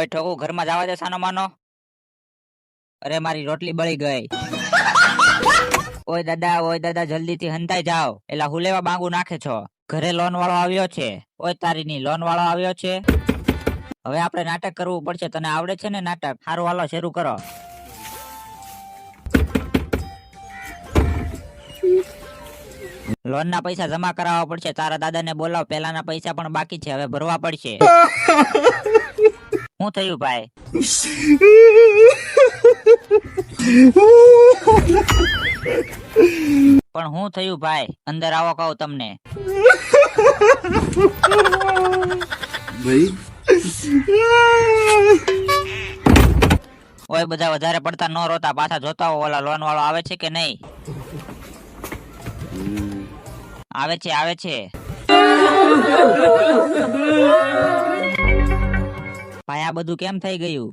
ઓય ઠોકુ ઘરમાં જવા દે સાનો માનો. અરે મારી રોટલી બળી ગઈ. ઓય દાદા જલ્દી થી હંતાઈ જાઓ. એલા હું લેવા બાંગુ નાખે છો? ઘરે લોન વાળો આવ્યો છે. ઓય તારીની લોન વાળો આવ્યો છે. હવે આપણે નાટક કરવું પડશે. તને આવડે છે ને નાટક? સારું હાલો શરૂ કરો. લોન ના પૈસા જમા કરાવવા પડશે. તારા દાદાને બોલાવ. પેલાના પૈસા પણ બાકી છે, હવે ભરવા પડશે. શું થયું ભાઈ? પણ શું થયું ભાઈ? અંદર આવો કહું તમને. ઓય બધા વધારે પડતા ન રોતા, પાછા જોતા હો ઓલા લોન વાળો આવે છે કે નહીં. આવે છે. ભાઈ આ બધું કેમ થઈ ગયું?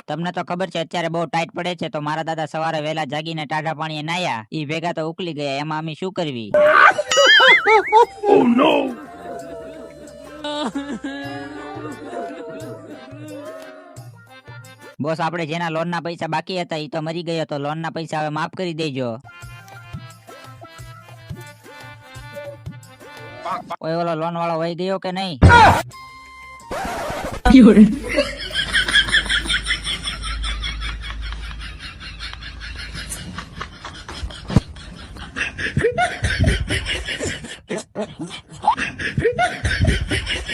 તમને તો ખબર છે અત્યારે બહુ ટાઈટ પડે છે, તો મારા દાદા સવારે વહેલા જાગીને ટાઢા પાણીએ નાયા. ઈ ભેગા તો ઉકલી ગયા. એમાં અમે શું કરવી? બોસ આપણે જેના લોન ના પૈસા બાકી હતા ઈ તો મરી ગયો, તો લોન ના પૈસા હવે માફ કરી દેજો. ઓય ઓલો લોન વાળો વહી ગયો કે નહીં?